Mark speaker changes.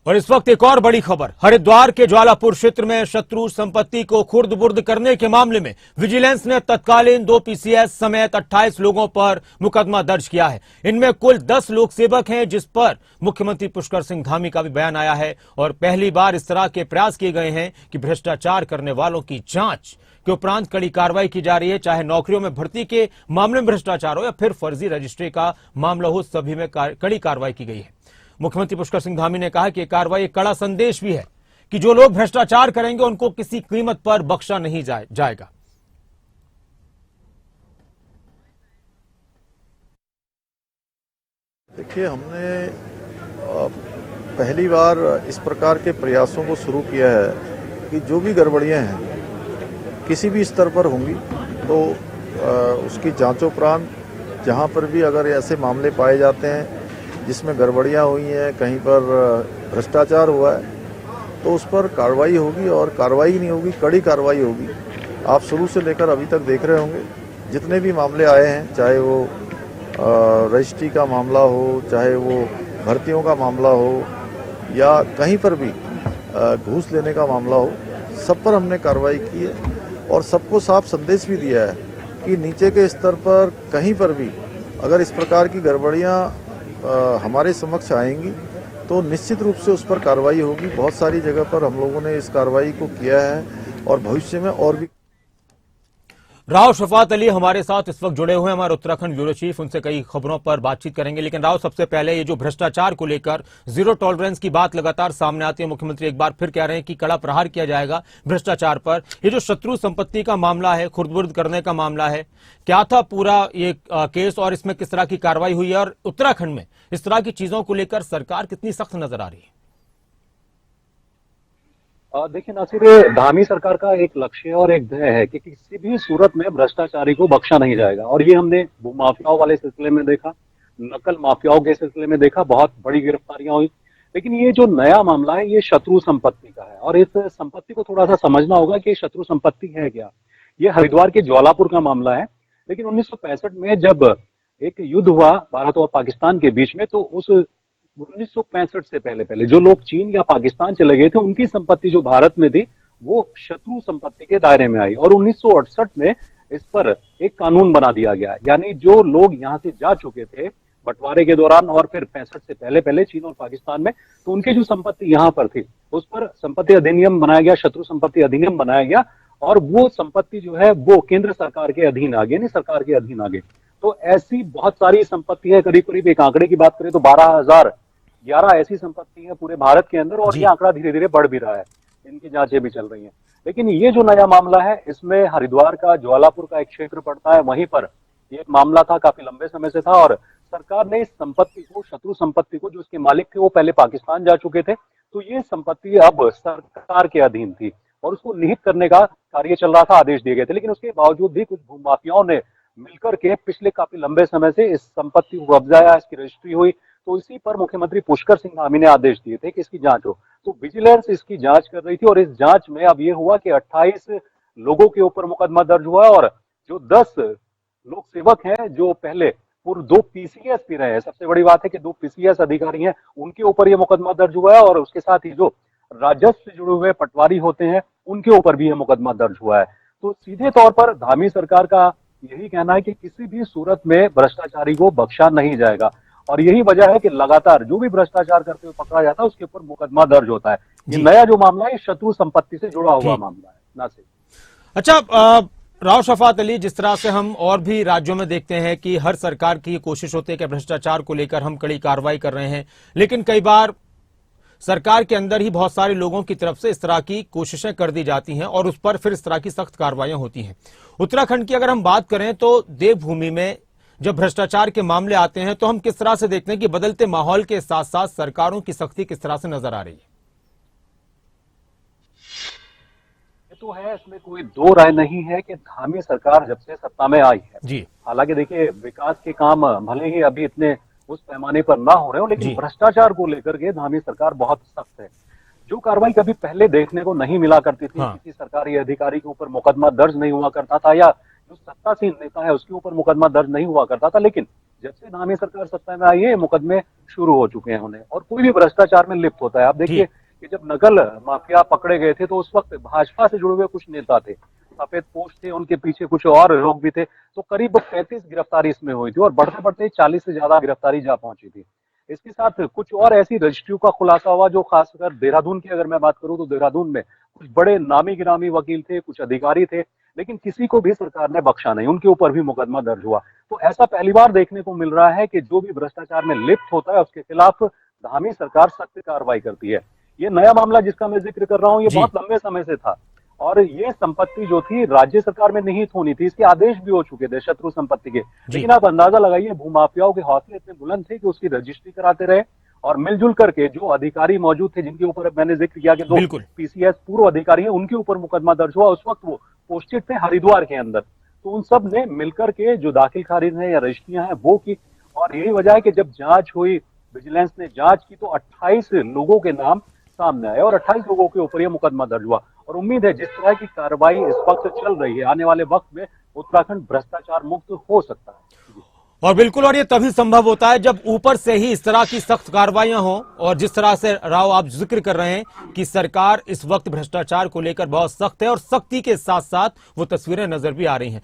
Speaker 1: और इस वक्त एक और बड़ी खबर। हरिद्वार के ज्वालापुर क्षेत्र में शत्रु संपत्ति को खुर्द-बुर्द करने के मामले में विजिलेंस ने तत्कालीन 2 पीसीएस समेत 28 लोगों पर मुकदमा दर्ज किया है। इनमें कुल 10 लोक सेवक हैं, जिस पर मुख्यमंत्री पुष्कर सिंह धामी का भी बयान आया है। और पहली बार इस तरह के प्रयास किए गए हैं कि भ्रष्टाचार करने वालों की जांच के उपरांत कड़ी कार्रवाई की जा रही है। चाहे नौकरियों में भर्ती के मामले में भ्रष्टाचार हो या फिर फर्जी रजिस्ट्री का मामला हो, सभी में कड़ी कार्रवाई की गई है। मुख्यमंत्री पुष्कर सिंह धामी ने कहा कि यह कार्रवाई एक कड़ा संदेश भी है कि जो लोग भ्रष्टाचार करेंगे उनको किसी कीमत पर बख्शा नहीं जाएगा।
Speaker 2: देखिए, हमने पहली बार इस प्रकार के प्रयासों को शुरू किया है कि जो भी गड़बड़ियां हैं किसी भी स्तर पर होंगी तो उसकी जांचोपरांत जहां पर भी अगर ऐसे मामले पाए जाते हैं जिसमें गड़बड़ियां हुई हैं, कहीं पर भ्रष्टाचार हुआ है, तो उस पर कार्रवाई होगी। और कार्रवाई नहीं होगी, कड़ी कार्रवाई होगी। आप शुरू से लेकर अभी तक देख रहे होंगे जितने भी मामले आए हैं, चाहे वो रजिस्ट्री का मामला हो, चाहे वो भर्तियों का मामला हो या कहीं पर भी घूस लेने का मामला हो, सब पर हमने कार्रवाई की है। और सबको साफ संदेश भी दिया है कि नीचे के स्तर पर कहीं पर भी अगर इस प्रकार की गड़बड़ियां हमारे समक्ष आएंगी तो निश्चित रूप से उस पर कार्रवाई होगी। बहुत सारी जगह पर हम लोगों ने इस कार्रवाई को किया है और भविष्य में और भी।
Speaker 1: राव शफात अली हमारे साथ इस वक्त जुड़े हुए हैं, हमारे उत्तराखंड ब्यूरो चीफ। उनसे कई खबरों पर बातचीत करेंगे, लेकिन राव, सबसे पहले ये जो भ्रष्टाचार को लेकर जीरो टॉलरेंस की बात लगातार सामने आती है, मुख्यमंत्री एक बार फिर कह रहे हैं कि कड़ा प्रहार किया जाएगा भ्रष्टाचार पर। ये जो शत्रु संपत्ति का मामला है, खुर्द-बुर्द करने का मामला है, क्या था पूरा ये केस और इसमें किस तरह की कार्रवाई हुई है? और उत्तराखंड में इस तरह की चीजों को लेकर सरकार कितनी सख्त नजर आ रही है?
Speaker 3: देखिए नासिर, ये धामी सरकार का एक लक्ष्य और एक ध्येय है कि किसी भी सूरत में भ्रष्टाचारी को बख्शा नहीं जाएगा। और ये हमने भूमाफियाओं वाले सिलसिले में देखा, नकल माफियाओं के सिलसिले में देखा, बहुत बड़ी गिरफ्तारियां हुई। लेकिन ये जो नया मामला है ये शत्रु संपत्ति का है। और इस संपत्ति को थोड़ा सा समझना होगा कि शत्रु संपत्ति है क्या। ये हरिद्वार के ज्वालापुर का मामला है। लेकिन 1965 में जब एक युद्ध हुआ भारत और पाकिस्तान के बीच में, तो उस 1965 से पहले जो लोग चीन या पाकिस्तान चले गए थे, उनकी संपत्ति जो भारत में थी वो शत्रु संपत्ति के दायरे में आई। और 1968 में इस पर एक कानून बना दिया गया, यानी जो लोग यहाँ से जा चुके थे बंटवारे के दौरान और फिर 65 से पहले चीन और पाकिस्तान में, तो उनकी जो संपत्ति यहाँ पर थी उस पर संपत्ति अधिनियम बनाया गया, शत्रु संपत्ति अधिनियम बनाया गया। और वो संपत्ति जो है वो केंद्र सरकार के अधीन आ गई, यानी सरकार के अधीन आ गई। तो ऐसी बहुत सारी संपत्ति है, करीब करीब एक आंकड़े की बात करें तो 12,011 ऐसी संपत्ति है पूरे भारत के अंदर। और ये आंकड़ा धीरे धीरे बढ़ भी रहा है, इनकी जांचें भी चल रही हैं। लेकिन ये जो नया मामला है इसमें हरिद्वार का ज्वालापुर का एक क्षेत्र पड़ता है, वहीं पर ये मामला था, काफी लंबे समय से था। और सरकार ने इस संपत्ति को, शत्रु संपत्ति को, जो इसके मालिक थे वो पहले पाकिस्तान जा चुके थे, तो ये संपत्ति अब सरकार के अधीन थी और उसको निहित करने का कार्य चल रहा था, आदेश दिए गए थे। लेकिन उसके बावजूद भी कुछ भूमाफियाओं ने मिलकर के पिछले काफी लंबे समय से इस संपत्ति को कब्जाया, इसकी रजिस्ट्री हुई। तो इसी पर मुख्यमंत्री पुष्कर सिंह धामी ने आदेश दिए थे कि इसकी जांच हो। तो विजिलेंस इसकी जांच कर रही थी और इस जांच में अब ये हुआ कि 28 लोगों के ऊपर मुकदमा दर्ज हुआ है। और जो 10 लोक सेवक हैं जो पहले पूर्व 2 पीसीएस भी रहे हैं, सबसे बड़ी बात है कि 2 पीसीएस अधिकारी हैं, उनके ऊपर ये मुकदमा दर्ज हुआ है। और उसके साथ ही जो राजस्व से जुड़े हुए पटवारी होते हैं उनके ऊपर भी यह मुकदमा दर्ज हुआ है। तो सीधे तौर पर धामी सरकार का यही कहना है कि किसी भी सूरत में भ्रष्टाचारी को बख्शा नहीं जाएगा। और यही वजह है कि लगातार जो भी भ्रष्टाचार करते हुए पकड़ा जाता है उसके ऊपर मुकदमा दर्ज होता है। ये नया जो मामला है शत्रु संपत्ति से जुड़ा हुआ मामला है। नासिर,
Speaker 1: अच्छा, राव शफात अली, जिस तरह से हम और भी राज्यों में देखते हैं कि हर सरकार की कोशिश होती है कि भ्रष्टाचार को लेकर हम कड़ी कार्रवाई कर रहे हैं, लेकिन कई बार सरकार के अंदर ही बहुत सारे लोगों की तरफ से इस तरह की कोशिशें कर दी जाती हैं और उस पर फिर इस तरह की सख्त कार्रवाइयां होती हैं। उत्तराखंड की अगर हम बात करें तो देवभूमि में जब भ्रष्टाचार के मामले आते हैं तो हम किस तरह से देखते हैं कि बदलते माहौल के साथ साथ सरकारों की सख्ती किस तरह से नजर आ रही है?
Speaker 3: ये तो है, इसमें कोई दो राय नहीं है कि धामी सरकार जब से सत्ता में आई है
Speaker 1: जी,
Speaker 3: हालांकि देखिए विकास के काम भले ही अभी इतने उस पैमाने पर ना हो रहे हो, लेकिन भ्रष्टाचार को लेकर के धामी सरकार बहुत सख्त है। जो कार्रवाई कभी पहले देखने को नहीं मिला करती थी, किसी सरकारी अधिकारी के ऊपर मुकदमा दर्ज नहीं हुआ करता था या जो सत्तासीन नेता है उसके ऊपर मुकदमा दर्ज नहीं हुआ करता था, लेकिन जब से धामी सरकार सत्ता में आई है, मुकदमे शुरू हो चुके हैं उन्हें, और कोई भी भ्रष्टाचार में लिप्त होता है। आप देखिए कि जब नकल माफिया पकड़े गए थे तो उस वक्त भाजपा से जुड़े हुए कुछ नेता थे, सफेद पोश थे, उनके पीछे कुछ और लोग भी थे, तो करीब 35 गिरफ्तारी इसमें हुई थी और बढ़ते बढ़ते 40 से ज्यादा गिरफ्तारी जा पहुंची थी। इसके साथ कुछ और ऐसी रजिस्ट्रियों का खुलासा हुआ जो खासकर देहरादून की अगर मैं बात करूं तो देहरादून में कुछ बड़े नामी गिरामी वकील थे, कुछ अधिकारी थे, लेकिन किसी को भी सरकार ने बख्शा नहीं, उनके ऊपर भी मुकदमा दर्ज हुआ। तो ऐसा पहली बार देखने को मिल रहा है कि जो भी भ्रष्टाचार में लिप्त होता है उसके खिलाफ धामी सरकार सख्त कार्रवाई करती है। ये नया मामला जिसका मैं जिक्र कर रहा हूँ, ये
Speaker 1: जी।
Speaker 3: बहुत लंबे समय से था, और ये संपत्ति जो थी राज्य सरकार में निहित होनी थी, इसके आदेश भी हो चुके थे शत्रु संपत्ति के, लेकिन आप अंदाजा लगाइए भूमाफियाओं के हौसले इतने बुलंद थे कि उसकी रजिस्ट्री कराते रहे, और मिलजुल करके जो अधिकारी मौजूद थे जिनके ऊपर मैंने जिक्र किया कि 2
Speaker 1: बिल्कुल।
Speaker 3: पीसीएस पूर्व अधिकारी हैं, उनके ऊपर मुकदमा दर्ज हुआ। उस वक्त वो पोस्टेड थे हरिद्वार के अंदर, तो उन सब ने मिलकर के जो दाखिल खारिज है या रजिस्ट्रियां हैं वो की, और यही वजह है कि जब जांच हुई, विजिलेंस ने जांच की, तो 28 लोगों के नाम सामने आए और 28 लोगों के ऊपर यह मुकदमा दर्ज हुआ। और उम्मीद है जिस तरह की कार्रवाई इस वक्त चल रही है, आने वाले वक्त में उत्तराखंड भ्रष्टाचार मुक्त हो सकता है।
Speaker 1: और बिल्कुल, और ये तभी संभव होता है जब ऊपर से ही इस तरह की सख्त कार्रवाइयां हों, और जिस तरह से राव आप जिक्र कर रहे हैं कि सरकार इस वक्त भ्रष्टाचार को लेकर बहुत सख्त है और सख्ती के साथ साथ वो तस्वीरें नजर भी आ रही हैं।